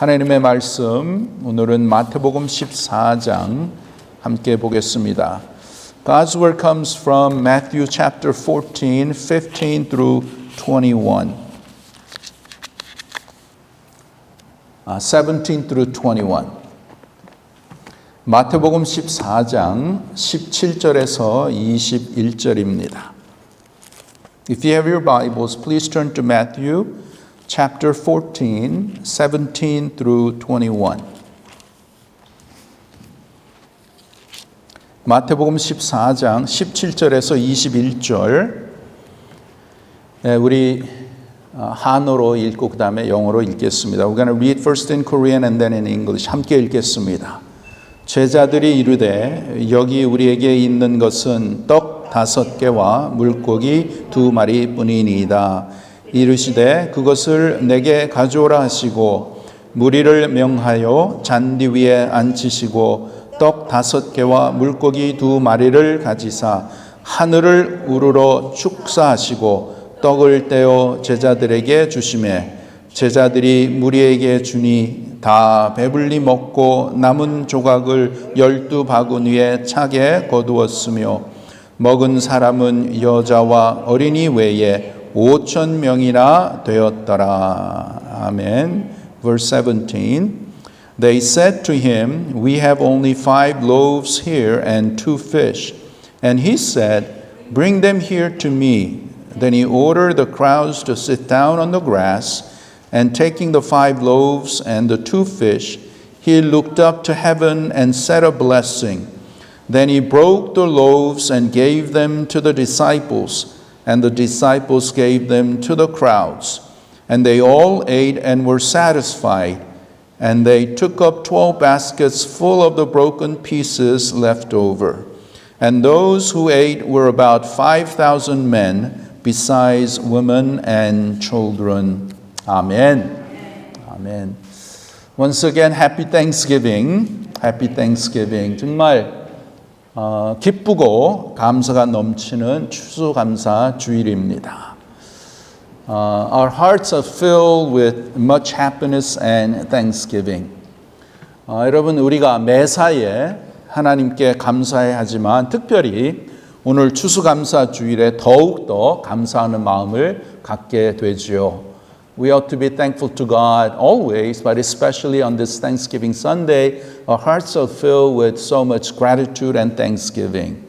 하나님의 말씀, 오늘은 마태복음 14장 함께 보겠습니다. God's word comes from Matthew chapter 14, 15 through 21. 17 through 21. 마태복음 14장 17절에서 21절입니다. If you have your Bibles, please turn to Matthew chapter 14, 17 through 21. 마태복음 14장 17절에서 21절 우리 한어로 읽고 그 다음에 영어로 읽겠습니다. We're going to read first in Korean and then in English. 함께 읽겠습니다. 제자들이 이르되 여기 우리에게 있는 것은 떡 5개와 물고기 2마리 뿐이니이다. 이르시되 그것을 내게 가져오라 하시고 무리를 명하여 잔디 위에 앉히시고 떡 5개와 물고기 2마리를 가지사 하늘을 우러러 축사하시고 떡을 떼어 제자들에게 주시매 제자들이 무리에게 주니 다 배불리 먹고 남은 조각을 12바구니에 차게 거두었으며 먹은 사람은 여자와 어린이 외에 5,000명이나 되었더라. 아멘. Verse 17. They said to him, We have only 5 loaves here and 2 fish. And he said, Bring them here to me. Then he ordered the crowds to sit down on the grass, and taking the 5 loaves and the 2 fish, he looked up to heaven and said a blessing. Then he broke the loaves and gave them to the disciples, and the disciples gave them to the crowds. And they all ate and were satisfied. And they took up 12 baskets full of the broken pieces left over. And those who ate were about 5,000 men, besides women and children. Amen. Amen. Once again, happy Thanksgiving. Happy Thanksgiving. 정말 기쁘고 감사가 넘치는 추수감사 주일입니다. Our hearts are filled with much happiness and thanksgiving. 여러분, 우리가 매사에 하나님께 감사해야 하지만 특별히 오늘 추수감사 주일에 더욱더 감사하는 마음을 갖게 되지요. We ought to be thankful to God always, but especially on this Thanksgiving Sunday, our hearts are filled with so much gratitude and thanksgiving.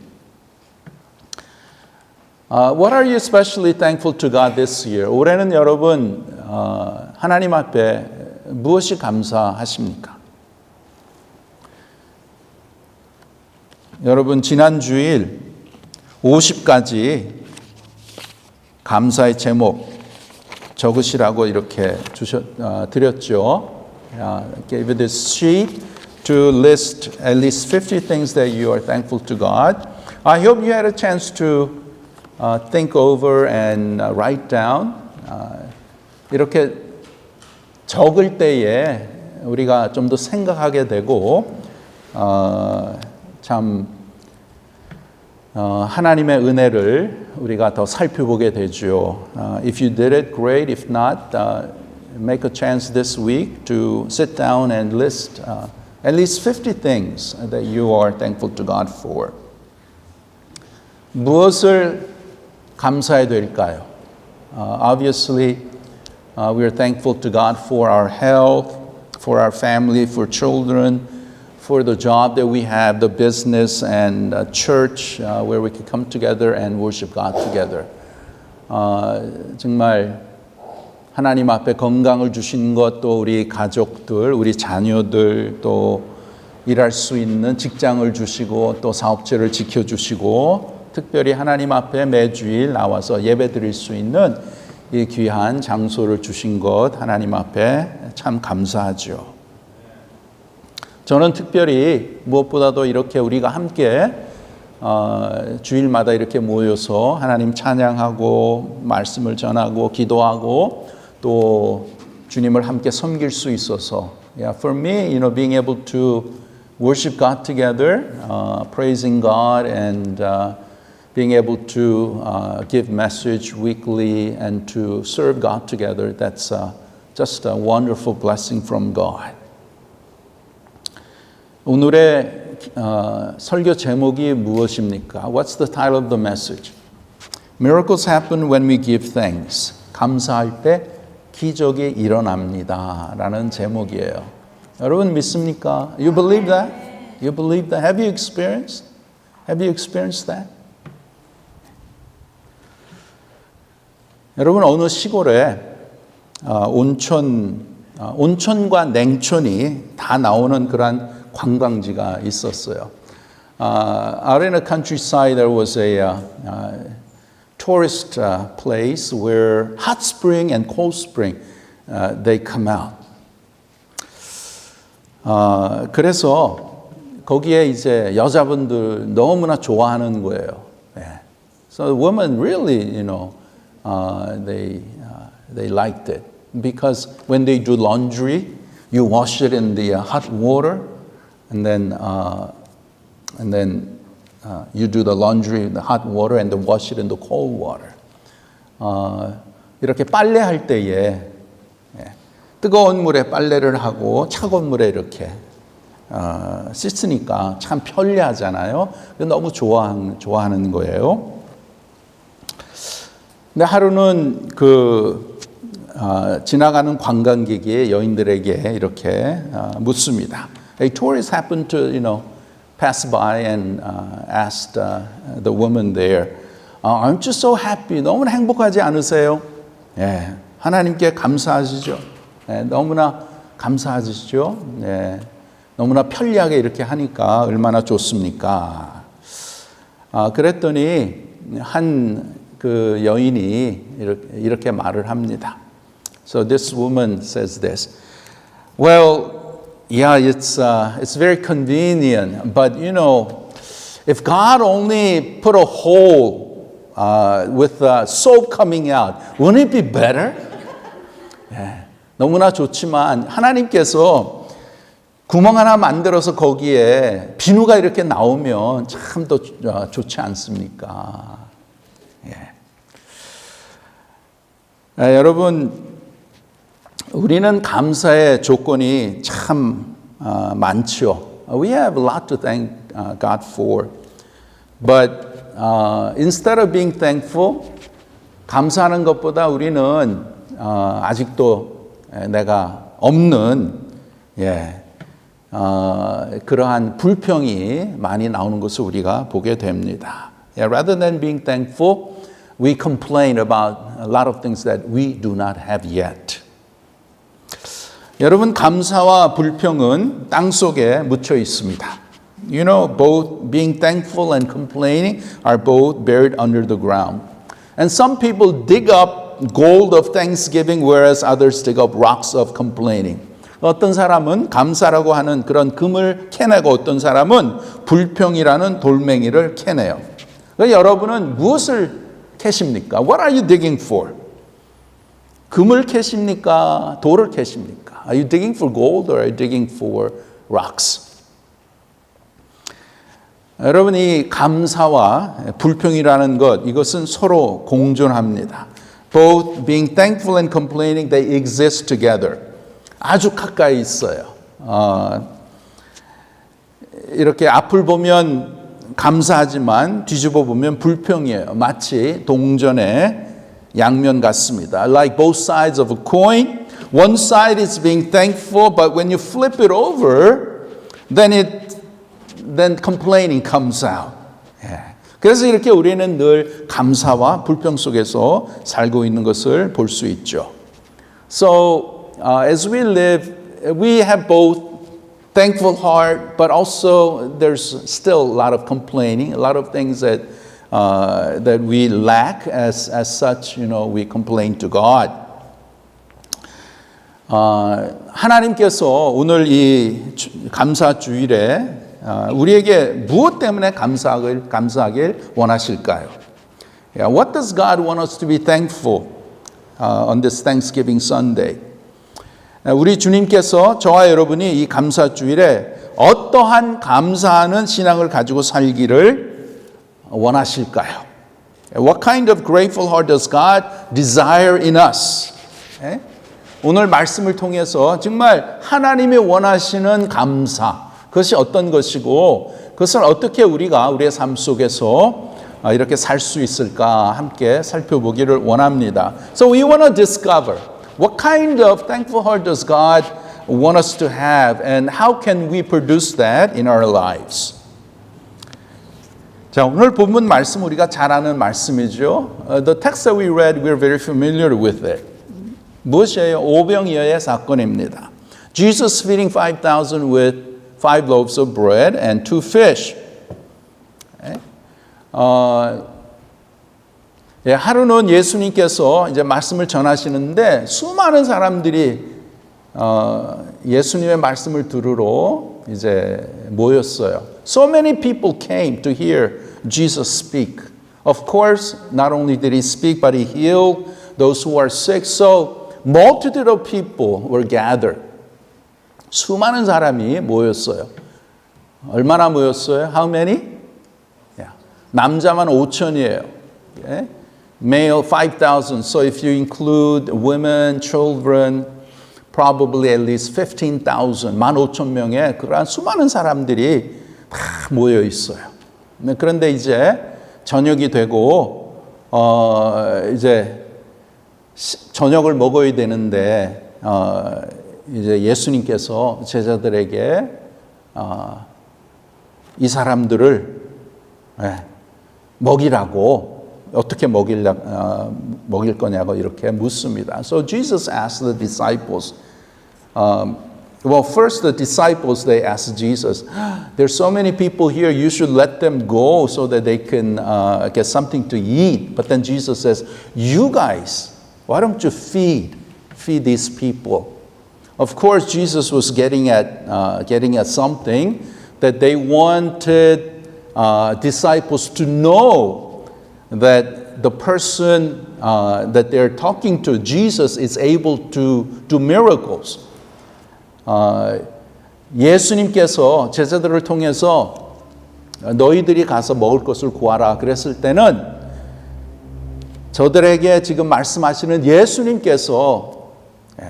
What are you especially thankful to God this year? 올해는 여러분 하나님 앞에 무엇이 감사하십니까? 여러분 지난 주일 50가지 감사의 제목 적으시라고 이렇게 드렸죠. Gave you this sheet to list at least 50 things that you are thankful to God. I hope you had a chance to think over and write down. 이렇게 적을 때에 우리가 좀 더 생각하게 되고 참 하나님의 은혜를 우리가 더 살펴보게 되죠. If you did it, great. If not, make a chance this week to sit down and list at least 50 things that you are thankful to God for. 무엇을 감사해야 될까요? Obviously, we are thankful to God for our health, for our family, for children, for the job that we have, the business and church where we can come together and worship God together. 정말 하나님 앞에 건강을 주신 것, 또 우리 가족들, 우리 자녀들, 또 일할 수 있는 직장을 주시고 또 사업체를 지켜주시고 특별히 하나님 앞에 매주일 나와서 예배 드릴 수 있는 이 귀한 장소를 주신 것 하나님 앞에 참 감사하죠. 저는 특별히 무엇보다도 이렇게 우리가 함께 주일마다 이렇게 모여서 하나님 찬양하고 말씀을 전하고 기도하고 또 주님을 함께 섬길 수 있어서 for me, being able to worship God together, praising God and being able to give message weekly and to serve God together, that's just a wonderful blessing from God. 오늘의 설교 제목이 무엇입니까? What's the title of the message? Miracles happen when we give thanks. 감사할 때 기적이 일어납니다. 라는 제목이에요. 여러분 믿습니까? You believe that? You believe that? Have you experienced? Have you experienced that? 여러분 어느 시골에 온천과 냉천이 다 나오는 그런 관광지가 있었어요. Out in the countryside there was a tourist place where hot spring and cold spring they come out. 그래서 거기에 이제 여자분들 너무나 좋아하는 거예요. So the women really, they liked it because when they do laundry, you wash it in the hot water, and then you do the laundry in the hot water and then wash it in the cold water. 이렇게 빨래할 때에 뜨거운 물에 빨래를 하고 차가운 물에 이렇게 씻으니까 참 편리하잖아요. 너무 좋아하는 거예요. 근데 하루는 지나가는 관광객이 여인들에게 이렇게 묻습니다. A tourist happened to, pass by and asked the woman there, "Aren't you so happy? 너무나 행복하지 않으세요?" 하나님께 감사하시죠. 너무나 감사하시죠. 너무나 편리하게 이렇게 하니까 얼마나 좋습니까? 그랬더니 한 그 여인이 이렇게 말을 합니다. So this woman says this. Well, yeah, it's very convenient, but if God only put a hole with soap coming out, wouldn't it be better? 너무나 좋지만 하나님께서 구멍 하나 만들어서 거기에 비누가 이렇게 나오면 참 더 좋지 않습니까? 여러분, 우리는 감사의 조건이 참 많죠. We have a lot to thank God for. But instead of being thankful, 감사하는 것보다 우리는 아직도 내가 없는 그러한 불평이 많이 나오는 것을 우리가 보게 됩니다. Rather than being thankful, we complain about a lot of things that we do not have yet. 여러분, 감사와 불평은 땅 속에 묻혀 있습니다. Both being thankful and complaining are both buried under the ground. And some people dig up gold of thanksgiving, whereas others dig up rocks of complaining. 어떤 사람은 감사라고 하는 그런 금을 캐내고 어떤 사람은 불평이라는 돌멩이를 캐내요. 여러분은 무엇을 캐십니까? What are you digging for? 금을 캐십니까? 돌을 캐십니까? Are you digging for gold or are you digging for rocks? 여러분, 이 감사와 불평이라는 것, 이것은 서로 공존합니다. Both being thankful and complaining, they exist together. 아주 가까이 있어요. 이렇게 앞을 보면 감사하지만 뒤집어 보면 불평이에요. 마치 동전의 양면 같습니다. Like both sides of a coin, one side is being thankful, but when you flip it over, then complaining comes out. 그래서 이렇게 우리는 늘 감사와 불평 속에서 살고 있는 것을 볼 수 있죠. So as we live, we have both thankful heart, but also there's still a lot of complaining, a lot of things that we lack. As such, we complain to God. 하나님께서 오늘 이 감사 주일에 우리에게 무엇 때문에 감사하길 원하실까요? What does God want us to be thankful on this Thanksgiving Sunday? 우리 주님께서 저와 여러분이 이 감사 주일에 어떠한 감사하는 신앙을 가지고 살기를 원하실까요? What kind of grateful heart does God desire in us? 오늘 말씀을 통해서 정말 하나님이 원하시는 감사, 그것이 어떤 것이고 그것을 어떻게 우리가 우리의 삶 속에서 이렇게 살 수 있을까 함께 살펴보기를 원합니다. So we want to discover what kind of thankful heart does God want us to have and how can we produce that in our lives. 자, 오늘 본문 말씀 우리가 잘 아는 말씀이죠. The text that we read, we're very familiar with it. 무엇이에요? 오병이어의 사건입니다. Jesus feeding 5,000 with 5 loaves of bread and 2 fish. 하루는 예수님께서 이제 말씀을 전하시는데 수많은 사람들이 예수님의 말씀을 들으러 이제 모였어요. So many people came to hear Jesus speak. Of course, not only did he speak, but he healed those who are sick. So multitude of people were gathered. 수많은 사람이 모였어요. 얼마나 모였어요? How many? 남자만 5,000이에요. Okay? Male 5,000. So if you include women, children, probably at least 15,000, 15,000명의 그러한 수많은 사람들이 다 모여 있어요. 그런데 이제 저녁이 되고 이제 저녁을 먹어야 되는데 이제 예수님께서 제자들에게 이 사람들을 먹이라고 어떻게 먹일 거냐고 이렇게 묻습니다. So Jesus asked the disciples. Well, first the disciples they asked Jesus, "There's so many people here. You should let them go so that they can get something to eat." But then Jesus says, "You guys, why don't you feed these people?" Of course, Jesus was getting at something that they wanted disciples to know that the person that they're talking to, Jesus, is able to do miracles. 예수님께서 제자들을 통해서 너희들이 가서 먹을 것을 구하라 그랬을 때는 저들에게 지금 말씀하시는 예수님께서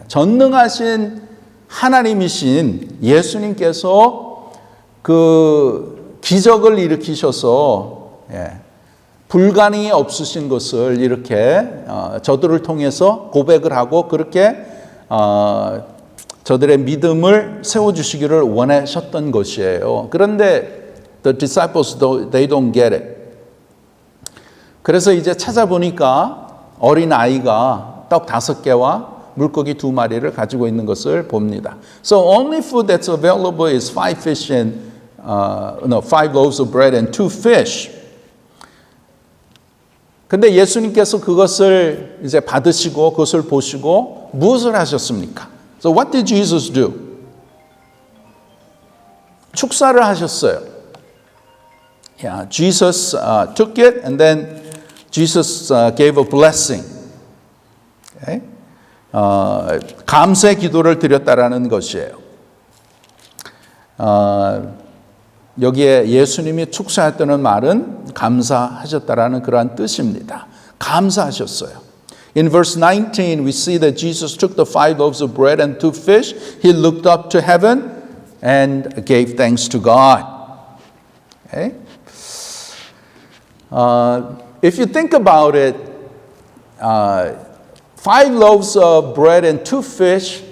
전능하신 하나님이신 예수님께서 그 기적을 일으키셔서 불가능이 없으신 것을 이렇게 저들을 통해서 고백을 하고 그렇게 저들의 믿음을 세워주시기를 원하셨던 것이에요. 그런데 the disciples, they don't get it. 그래서 이제 찾아보니까 어린 아이가 떡 5개와 물고기 2마리를 가지고 있는 것을 봅니다. So only food that's available is 5 loaves of bread and 2 fish. 근데 예수님께서 그것을 이제 받으시고 그것을 보시고 무엇을 하셨습니까? So what did Jesus do? 축사를 하셨어요. Yeah, Jesus took it and then Jesus gave a blessing. Okay? 감사의 기도를 드렸다라는 것이에요. 여기에 예수님이 축사했다는 말은 감사하셨다라는 그러한 뜻입니다. 감사하셨어요. In verse 19, we see that Jesus took the 5 loaves of bread and 2 fish. He looked up to heaven and gave thanks to God. Okay? If you think about it, 5 loaves of bread and 2 fish,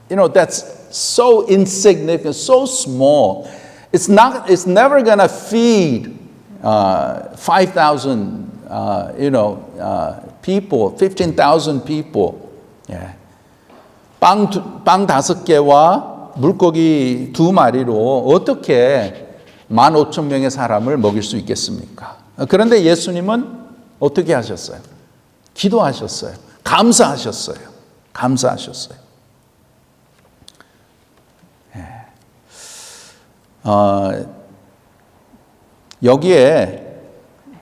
that's so insignificant, so small. It's never going to feed 5,000, people, 15,000 people. 빵 5개와 물고기 2마리로 어떻게 15,000명의 사람을 먹일 수 있겠습니까? 그런데 예수님은 어떻게 하셨어요? 기도하셨어요. 감사하셨어요. 감사하셨어요. 여기에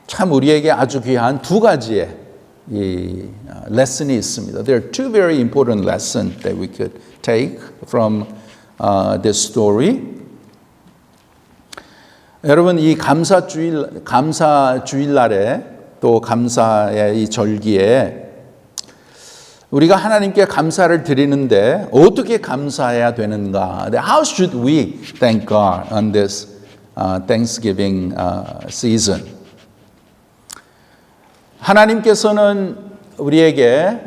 참 우리에게 아주 귀한 2가지의 이 레슨이 있습니다. There are 2 very important lessons that we could take from this story. 여러분 이 감사주일날에 또 감사의 이 절기에 우리가 하나님께 감사를 드리는데 어떻게 감사해야 되는가? How should we thank God on this Thanksgiving season? 하나님께서는 우리에게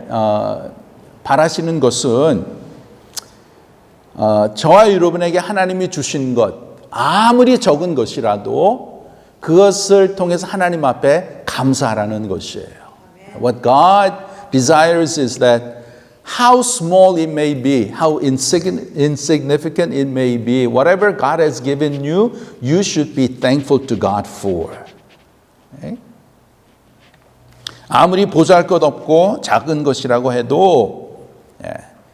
바라시는 것은 저와 여러분에게 하나님이 주신 것, 아무리 적은 것이라도 그것을 통해서 하나님 앞에 감사하라는 것이에요. What God desires is that how small it may be, how insignificant it may be, whatever God has given you, you should be thankful to God for. Okay? 아무리 보잘것없고 작은 것이라고 해도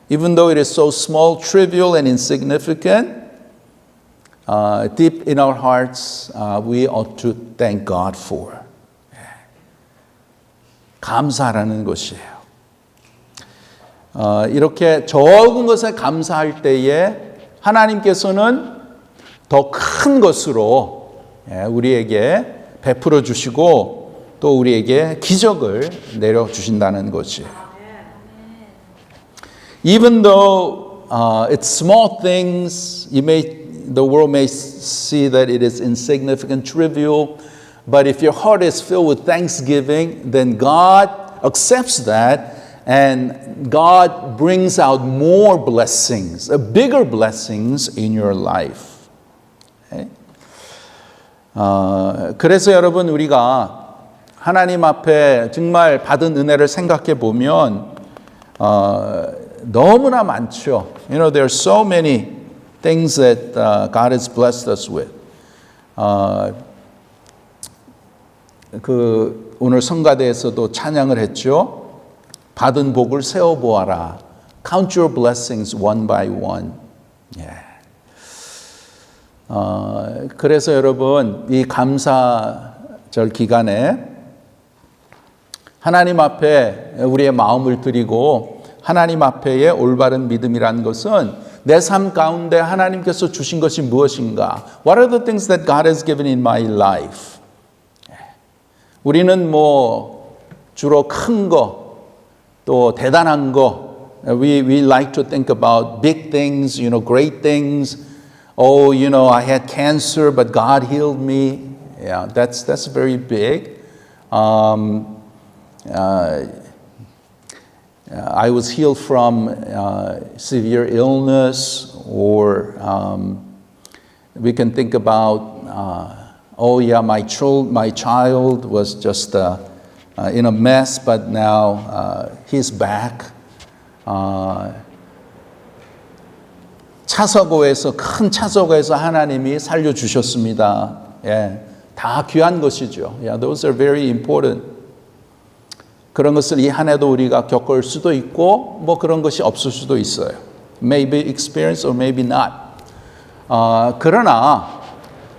even though it is so small, trivial and insignificant, deep in our hearts, we ought to thank God for. 감사라는 것이에요. 이렇게 적은 것에 감사할 때에 하나님께서는 더 큰 것으로 우리에게 베풀어 주시고 또 우리에게 기적을 내려주신다는 것이에요. Even though it's small things, the world may see that it is insignificant, trivial, but if your heart is filled with thanksgiving, then God accepts that and God brings out more blessings, bigger blessings in your life. Okay? 그래서 여러분 우리가 하나님 앞에 정말 받은 은혜를 생각해 보면 너무나 많죠. You know, there are so many things that God has blessed us with. 오늘 성가대에서도 찬양을 했죠. 받은 복을 세어 보아라. Count your blessings one by one. 그래서 여러분 이 감사절 기간에 하나님 앞에 우리의 마음을 드리고 하나님 앞에의 올바른 믿음이란 것은 내 삶 가운데 하나님께서 주신 것이 무엇인가? What are the things that God has given in my life? 우리는 주로 큰 거, 또 대단한 거, we like to think about big things, great things. Oh, I had cancer, but God healed me. Yeah, that's very big. I was healed from severe illness, or we can think about, my child was just in a mess, but now he's back. 차서고에서 큰 차서고에서 하나님이 살려주셨습니다. 다 귀한 것이죠. Those are very important. 그런 것을 이 한 해도 우리가 겪을 수도 있고 그런 것이 없을 수도 있어요. Maybe experience or maybe not. 그러나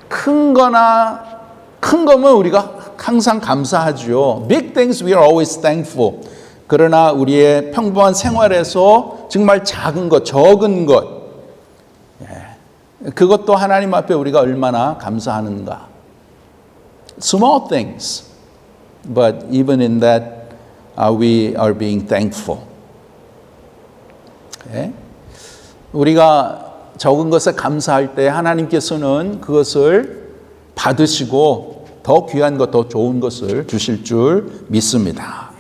큰 거면 우리가 항상 감사하죠. Big things we are always thankful. 그러나 우리의 평범한 생활에서 정말 작은 것, 적은 것, 그것도 하나님 앞에 우리가 얼마나 감사하는가. Small things, but even in that we are being thankful. 우리가 적은 것에 감사할 때 하나님께서는 그것을 받으시고 더 귀한 것, 더 좋은 것을 주실 줄 믿습니다.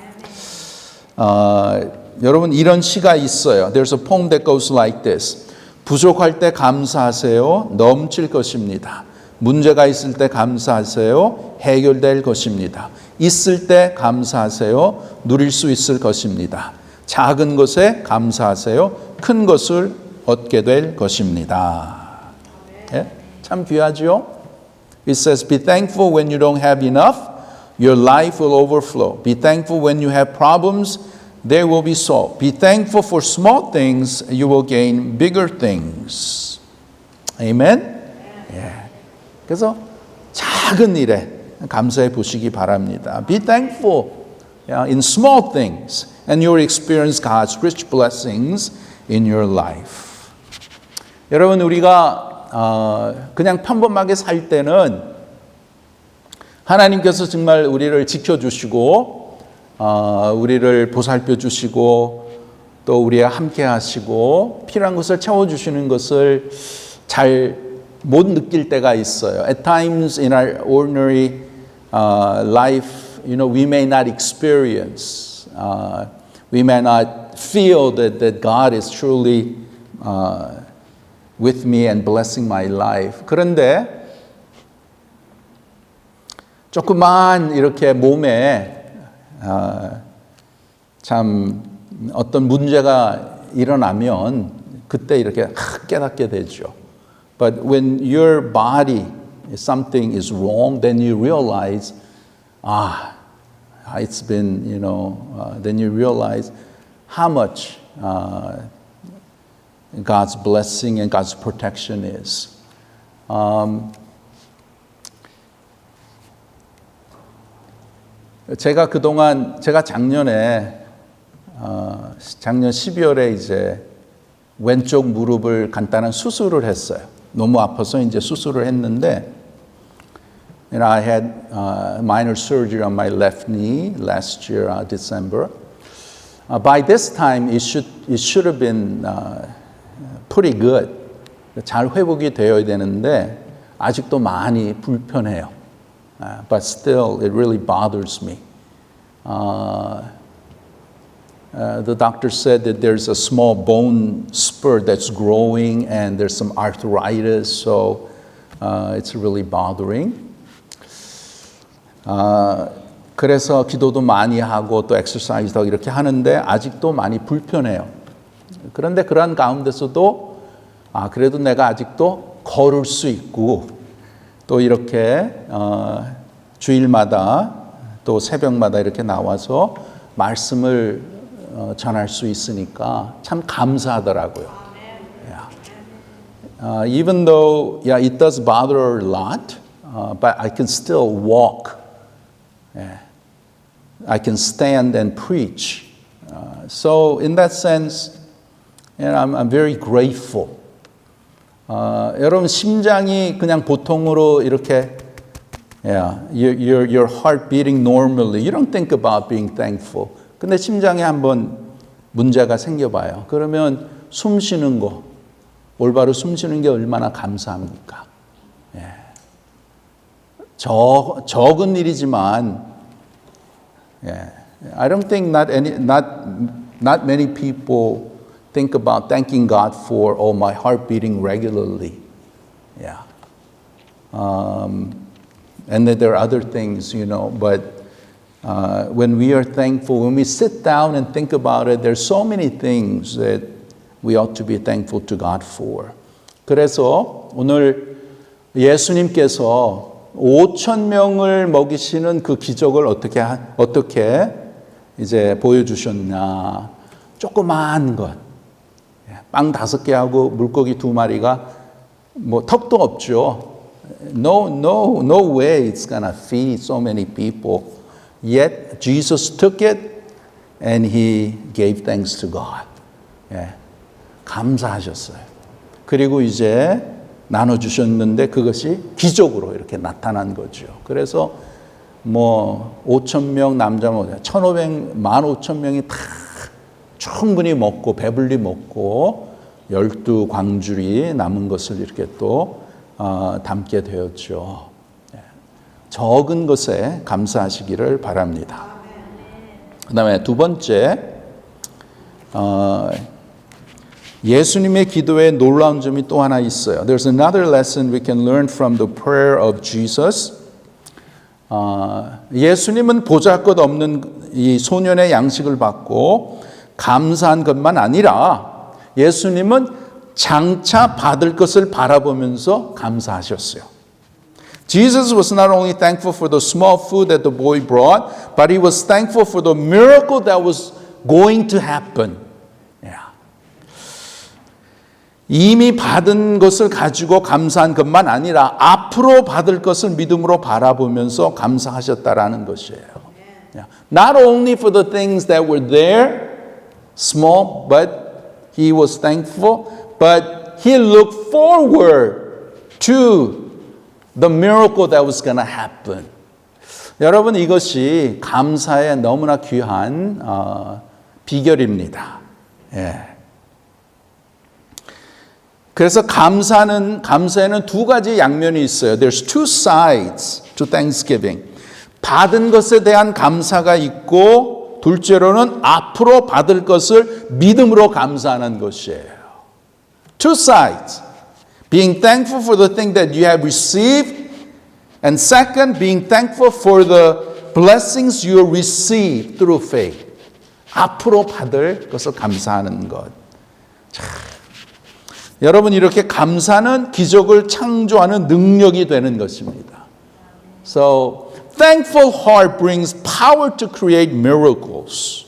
여러분 이런 시가 있어요. There's a poem that goes like this. 부족할 때 감사하세요. 넘칠 것입니다. 문제가 있을 때 감사하세요. 해결될 것입니다. 있을 때 감사하세요. 누릴 수 있을 것입니다. 작은 것에 감사하세요. 큰 것을 얻게 될 것입니다. 참 귀하죠? It says, be thankful when you don't have enough. Your life will overflow. Be thankful when you have problems. They will be solved. Be thankful for small things. You will gain bigger things. Amen? 그래서 작은 일에 감사해 보시기 바랍니다. Be thankful in small things. And you will experience God's rich blessings in your life. 여러분 우리가 그냥 평범하게 살 때는 하나님께서 정말 우리를 지켜주시고 우리를 보살펴 주시고 또 우리와 함께 하시고 필요한 것을 채워주시는 것을 잘 못 느낄 때가 있어요. At times in our ordinary life, we may not experience, we may not feel that God is truly with me and blessing my life. 그런데 조그만 이렇게 몸에 참 어떤 문제가 일어나면 그때 이렇게 깨닫게 되죠. But when your body, something is wrong, then you realize, it's been, then you realize how much God's blessing and God's protection is. 제가 작년에 작년 12월에 이제 왼쪽 무릎을 간단한 수술을 했어요. 너무 아파서 이제 수술을 했는데, and I had minor surgery on my left knee last year, December. By this time, it should have been pretty good. 잘 회복이 되어야 되는데 아직도 많이 불편해요. But still, it really bothers me. The doctor said that there's a small bone spur that's growing and there's some arthritis, so it's really bothering. 그래서 기도도 많이 하고 또 엑서사이즈도 이렇게 하는데 아직도 많이 불편해요. 그런데 그러한 가운데서도 그래도 내가 아직도 걸을 수 있고 또 이렇게 주일마다 또 새벽마다 이렇게 나와서 말씀을 전할 수 있으니까 참 감사하더라고요. Even though, it does bother a lot, but I can still walk. I can stand and preach. So in that sense, I'm very grateful. 여러분 심장이 그냥 보통으로 이렇게, your heart beating normally. You don't think about being thankful. 근데 심장에 한번 문제가 생겨봐요. 그러면 숨 쉬는 거, 올바로 숨 쉬는 게 얼마나 감사합니까? 적은 일이지만, I don't think not many people think about thanking God for my heart beating regularly. And then there are other things, but when we are thankful, when we sit down and think about it, there's so many things that we ought to be thankful to God for. 그래서 오늘 예수님께서 5,000명을 먹이시는 그 기적을 어떻게 이제 보여주셨냐. 조그만 것. 빵 5개하고 물고기 2마리가 뭐 턱도 없죠. No way it's gonna feed so many people. Yet Jesus took it and he gave thanks to God. 감사하셨어요. 그리고 이제 나눠주셨는데 그것이 기적으로 이렇게 나타난 거죠. 그래서 5,000명 남자 15,000명이 다 충분히 먹고 배불리 먹고 12광줄이 남은 것을 이렇게 또 담게 되었죠. 적은 것에 감사하시기를 바랍니다. 그 다음에 두 번째, 예수님의 기도에 놀라운 점이 또 하나 있어요. There's another lesson we can learn from the prayer of Jesus. 예수님은 보잘것없는 이 소년의 양식을 받고 감사한 것만 아니라 예수님은 장차 받을 것을 바라보면서 감사하셨어요. Jesus was not only thankful for the small food that the boy brought, but he was thankful for the miracle that was going to happen. 이미 받은 것을 가지고 감사한 것만 아니라 앞으로 받을 것을 믿음으로 바라보면서 감사하셨다라는 것이에요. Not only for the things that were there, small, but he was thankful, but he looked forward to the miracle that was going to happen. 여러분, 이것이 감사의 너무나 귀한 비결입니다. 예. 그래서 감사에는 두 가지 양면이 있어요. There's two sides to Thanksgiving. 받은 것에 대한 감사가 있고 둘째로는 앞으로 받을 것을 믿음으로 감사하는 것이에요. Two sides. Being thankful for the thing that you have received, and second, being thankful for the blessings you receive through faith. 앞으로 받을 것을 감사하는 것. 자, 여러분 이렇게 감사는 기적을 창조하는 능력이 되는 것입니다. So, thankful heart brings power to create miracles.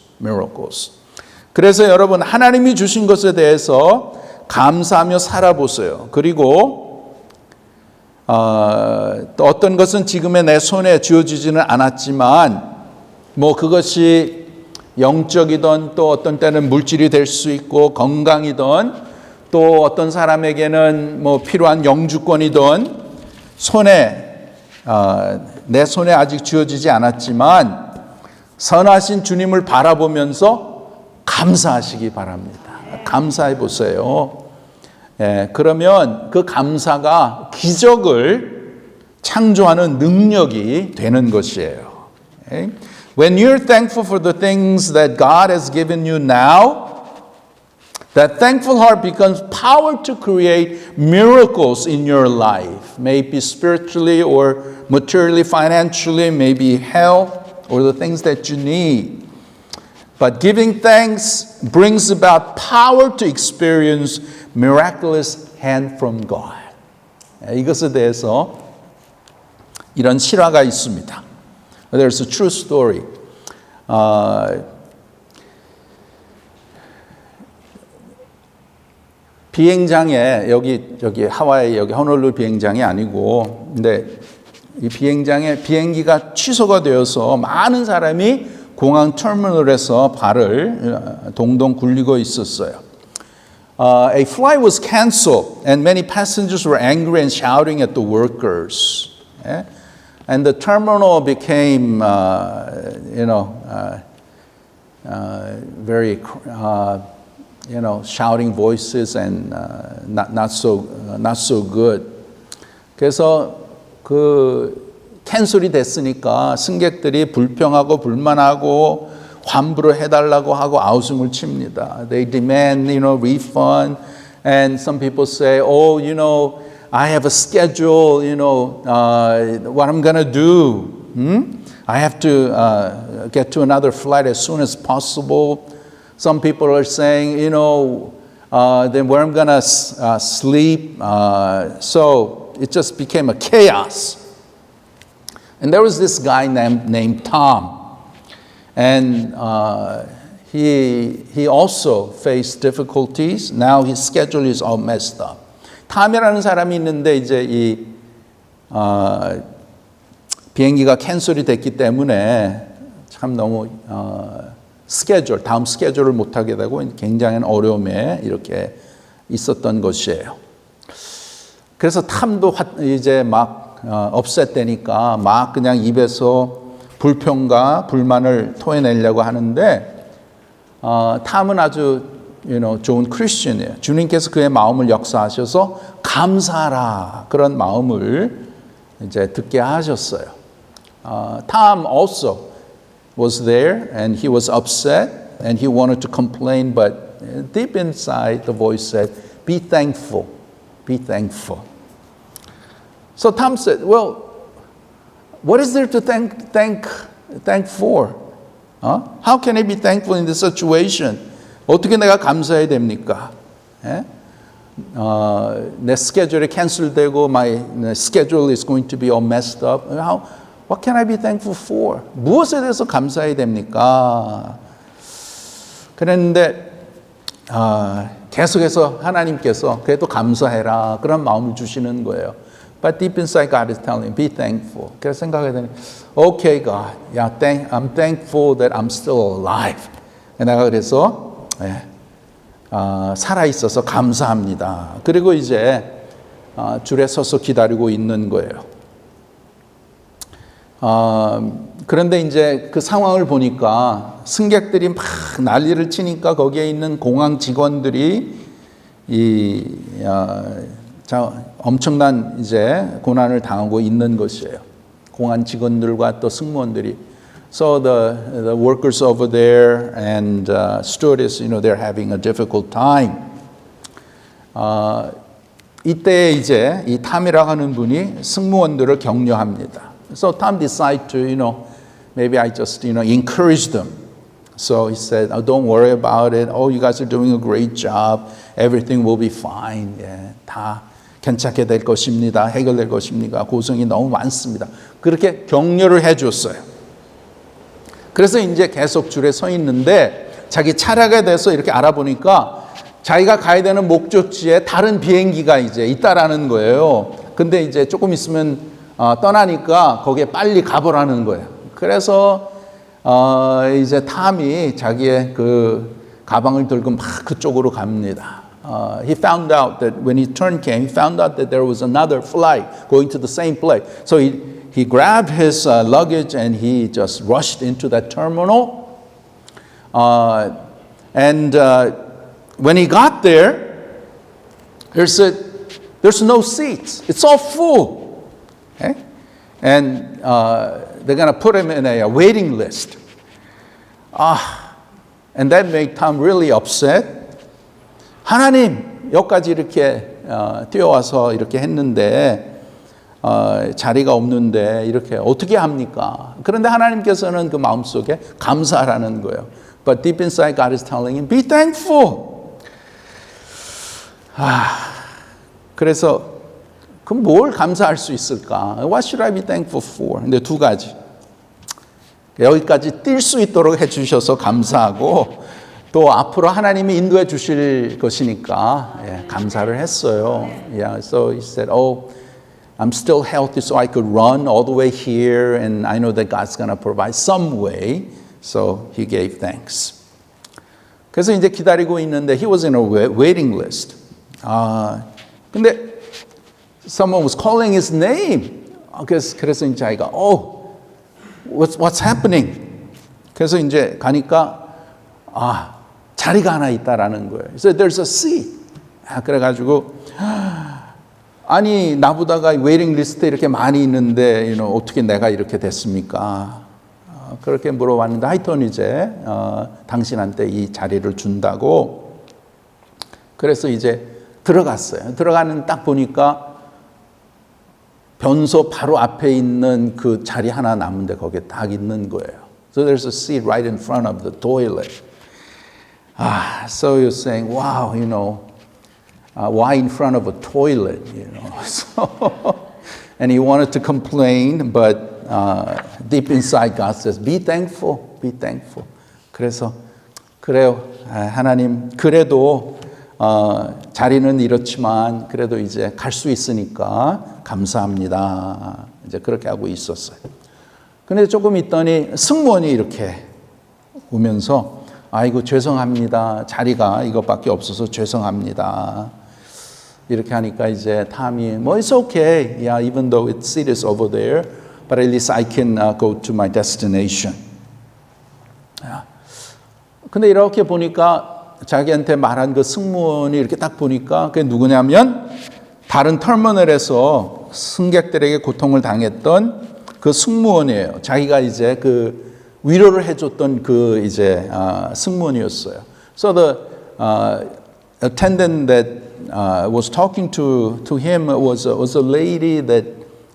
그래서 여러분 하나님이 주신 것에 대해서 감사하며 살아보세요. 그리고 또 어떤 것은 지금의 내 손에 쥐어지지는 않았지만 뭐 그것이 영적이든 또 어떤 때는 물질이 될 수 있고 건강이든 또 어떤 사람에게는 뭐 필요한 영주권이든 내 손에 아직 쥐어지지 않았지만 선하신 주님을 바라보면서 감사하시기 바랍니다. 감사해 보세요. 예, 그러면 그 감사가 기적을 창조하는 능력이 되는 것이에요. Okay? When you're thankful for the things that God has given you now, that thankful heart becomes power to create miracles in your life, maybe spiritually or materially, financially, maybe health or the things that you need. But giving thanks brings about power to experience miraculous hand from God. 이것에 대해서 이런 실화가 있습니다. There's a true story. 비행장에 여기 하와이 여기 호놀룰루 비행장이 아니고 근데 이 비행기가 취소가 되어서 많은 사람이 공항 터미널에서 발을 동동 굴리고 있었어요. A flight was canceled and many passengers were angry and shouting at the workers. And the terminal became very shouting voices and not so good. 그래서 캔슬이 됐으니까 승객들이 불평하고 불만하고 환불을 해달라고 하고 아우성을 칩니다. They demand, refund, and some people say, I have a schedule, what I'm going to do. I have to get to another flight as soon as possible. Some people are saying, then where I'm going to sleep. So it just became a chaos. And there was this guy named Tom. And he also faced difficulties. Now his schedule is all messed up. 탐이라는 사람이 있는데 이제 비행기가 캔슬이 됐기 때문에 참 너무 다음 스케줄을 못 하게 되고 굉장히 어려움에 이렇게 있었던 것이에요. 그래서 탐도 이제 막 업셋되니까 막 그냥 입에서 불평과 불만을 토해내려고 하는데 탐은 아주 좋은 크리스천이에요. 주님께서 그의 마음을 역사하셔서 감사하라 그런 마음을 이제 듣게 하셨어요. Tom also was there and he was upset and he wanted to complain, but deep inside the voice said, "Be thankful, be thankful." So Tom said, "Well, what is there to thank for? How can I be thankful in this situation?" 어떻게 내가 감사해야 됩니까? 내 스케줄이 캔슬되고 my schedule is going to be all messed up. What can I be thankful for? 무엇에 대해서 감사해야 됩니까? 그랬는데 계속해서 하나님께서 그래도 감사해라 그런 마음을 주시는 거예요. But deep inside God is telling me, be thankful. 그래서 생각하게 되니, okay God, I'm thankful that I'm still alive. 내가 그래서 살아있어서 감사합니다. 그리고 이제 줄에 서서 기다리고 있는 거예요. 그런데 이제 그 상황을 보니까 승객들이 막 난리를 치니까 거기에 있는 공항 직원들이 엄청난 이제 고난을 당하고 있는 것이에요. 공항 직원들과 또 승무원들이. So the workers over there and stewardess, they're having a difficult time. 이때 이제 이 탐이라고 하는 분이 승무원들을 격려합니다. So Tom decided to, maybe I just, encourage them. So he said, oh, don't worry about it. Oh, you guys are doing a great job. Everything will be fine. 다 괜찮게 될 것입니다. 해결될 것입니다. 고생이 너무 많습니다. 그렇게 격려를 해줬어요. 그래서 이제 계속 줄에 서 있는데 자기 차례가 돼서 이렇게 알아보니까 자기가 가야 되는 목적지에 다른 비행기가 이제 있다라는 거예요. 근데 이제 조금 있으면 떠나니까 거기에 빨리 가보라는 거예요. 그래서 이제 탐이 자기의 그 가방을 들고 막 그쪽으로 갑니다. He found out that when his turn came, he found out that there was another flight going to the same place. So he grabbed his luggage and he just rushed into that terminal. When he got there, there's no seats. It's all full. Okay? And they're going to put him in a waiting list. And that made Tom really upset. 하나님, 여기까지 이렇게 뛰어와서 이렇게 했는데 자리가 없는데 이렇게 어떻게 합니까? 그런데 하나님께서는 그 마음속에 감사하라는 거예요. But deep inside, God is telling him, be thankful. 그래서 그럼 뭘 감사할 수 있을까? What should I be thankful for? 근데 두 가지. 여기까지 뛸 수 있도록 해주셔서 감사하고 또 앞으로 하나님이 인도해 주실 것이니까 감사를 했어요. Yeah, so he said, oh, I'm still healthy so I could run all the way here and I know that God's going to provide some way. So he gave thanks. 그래서 이제 기다리고 있는데 he was in a waiting list. 근데 someone was calling his name. 그래서 이제 자기가 what's happening? 그래서 이제 가니까 자리가 하나 있다라는 거예요. So there's a seat. 그래가지고 아니 나보다가 웨이팅 리스트에 이렇게 많이 있는데 어떻게 내가 이렇게 됐습니까? 그렇게 물어봤는데 하여튼 이제 당신한테 이 자리를 준다고. 그래서 이제 들어갔어요. 들어가는 딱 보니까 변소 바로 앞에 있는 그 자리 하나 남은데 거기에 딱 있는 거예요. So there's a seat right in front of the toilet. So you're saying, wow, why in front of a toilet, So, and he wanted to complain, but deep inside God says, be thankful, be thankful. 그래서 그래요, 하나님 그래도 자리는 이렇지만 그래도 이제 갈 수 있으니까 감사합니다. 이제 그렇게 하고 있었어요. 근데 조금 있더니 승무원이 이렇게 오면서 아이고 죄송합니다. 자리가 이것밖에 없어서 죄송합니다. 이렇게 하니까 이제 탐이 it's okay. Yeah, even though its seat is over there, but at least I can go to my destination. 근데 이렇게 보니까 자기한테 말한 그 승무원이 이렇게 딱 보니까 그게 누구냐면 다른 터미널에서 승객들에게 고통을 당했던 그 승무원이에요. 자기가 이제 그 위로를 해줬던 그 이제 승무원이었어요. So the attendant that was talking to him was a lady that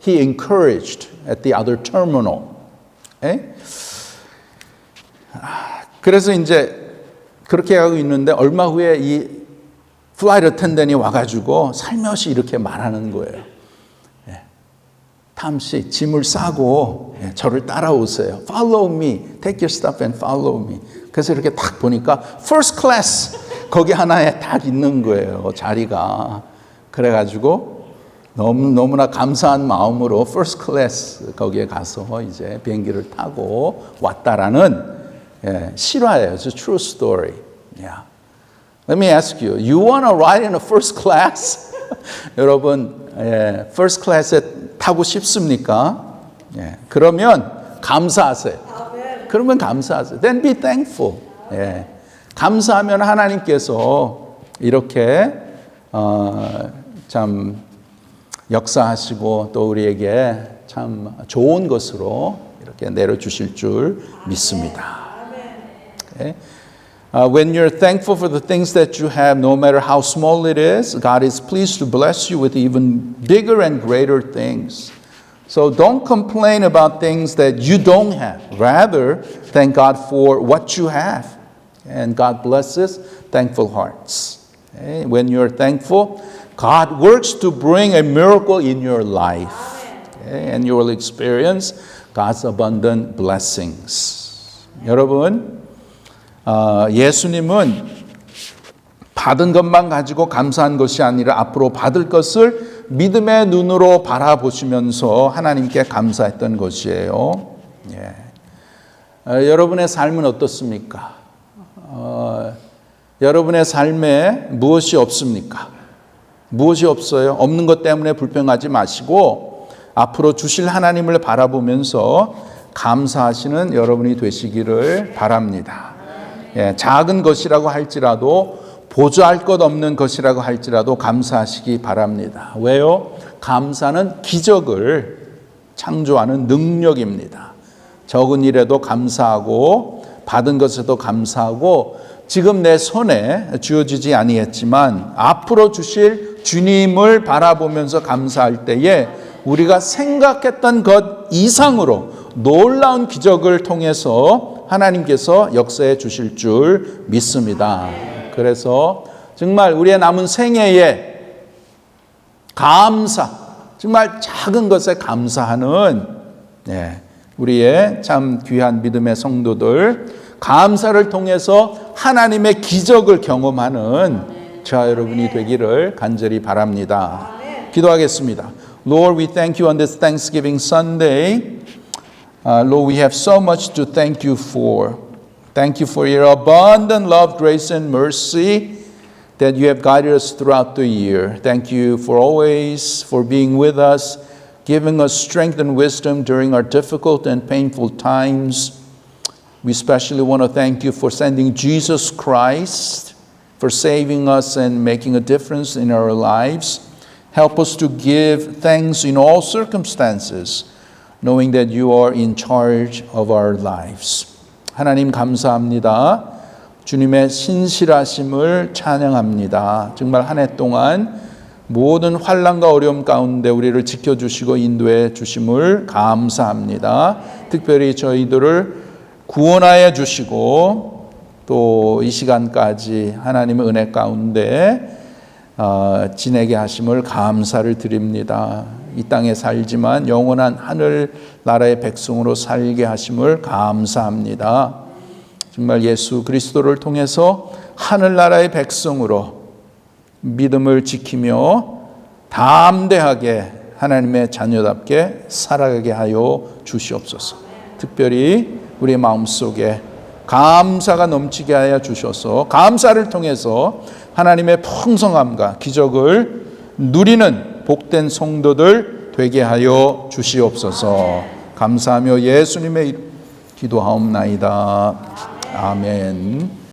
he encouraged at the other terminal. 그래서 이제 그렇게 하고 있는데 얼마 후에 이 플라이트 어텐던트이 와가지고 살며시 이렇게 말하는 거예요. 탐 씨, 짐을 싸고 저를 따라오세요. Follow me. Take your stuff and follow me. 그래서 이렇게 딱 보니까 first class 거기 하나에 딱 있는 거예요. 자리가. 그래가지고 너무나 감사한 마음으로 first class 거기에 가서 이제 비행기를 타고 왔다라는 실화예요. It's a true story. Yeah. Let me ask you, you want to ride in a first class? 여러분, first class에 타고 싶습니까? 그러면 감사하세요. 그러면 감사하세요. Then be thankful. 예. 감사하면 하나님께서 이렇게 참 역사하시고 또 우리에게 참 좋은 것으로 이렇게 내려주실 줄 믿습니다. Okay? When you're thankful for the things that you have, no matter how small it is, God is pleased to bless you with even bigger and greater things. So don't complain about things that you don't have. Rather, thank God for what you have. And God blesses thankful hearts. Okay? When you're thankful, God works to bring a miracle in your life. Okay? And you will experience God's abundant blessings. 여러분, 예수님은 받은 것만 가지고 감사한 것이 아니라 앞으로 받을 것을 믿음의 눈으로 바라보시면서 하나님께 감사했던 것이에요. 예. 여러분의 삶은 어떻습니까? 여러분의 삶에 무엇이 없습니까? 무엇이 없어요? 없는 것 때문에 불평하지 마시고 앞으로 주실 하나님을 바라보면서 감사하시는 여러분이 되시기를 바랍니다. 예, 작은 것이라고 할지라도 보조할 것 없는 것이라고 할지라도 감사하시기 바랍니다. 왜요? 감사는 기적을 창조하는 능력입니다. 적은 일에도 감사하고 받은 것에도 감사하고 지금 내 손에 주어지지 아니했지만 앞으로 주실 주님을 바라보면서 감사할 때에 우리가 생각했던 것 이상으로 놀라운 기적을 통해서 하나님께서 역사해 주실 줄 믿습니다. 그래서 정말 우리의 남은 생애에 감사, 정말 작은 것에 감사하는 우리의 참 귀한 믿음의 성도들, 감사를 통해서 하나님의 기적을 경험하는 저와 여러분이 되기를 간절히 바랍니다. 기도하겠습니다. Lord, we thank you on this Thanksgiving Sunday. Lord, we have so much to thank you for. Thank you for your abundant love, grace, and mercy that you have guided us throughout the year. Thank you for always for being with us, giving us strength and wisdom during our difficult and painful times. We especially want to thank you for sending Jesus Christ, for saving us and making a difference in our lives. Help us to give thanks in all circumstances, knowing that you are in charge of our lives. 하나님 감사합니다. 주님의 신실하심을 찬양합니다. 정말 한 해 동안 모든 환난과 어려움 가운데 우리를 지켜주시고 인도해 주심을 감사합니다. 특별히 저희들을 구원하여 주시고 또 이 시간까지 하나님의 은혜 가운데 지내게 하심을 감사를 드립니다. 이 땅에 살지만 영원한 하늘 나라의 백성으로 살게 하심을 감사합니다. 정말 예수 그리스도를 통해서 하늘 나라의 백성으로 믿음을 지키며 담대하게 하나님의 자녀답게 살아가게 하여 주시옵소서. 특별히 우리의 마음속에 감사가 넘치게 하여 주셔서 감사를 통해서 하나님의 풍성함과 기적을 누리는 복된 성도들 되게 하여 주시옵소서. 감사하며 예수님의 기도하옵나이다. 아멘.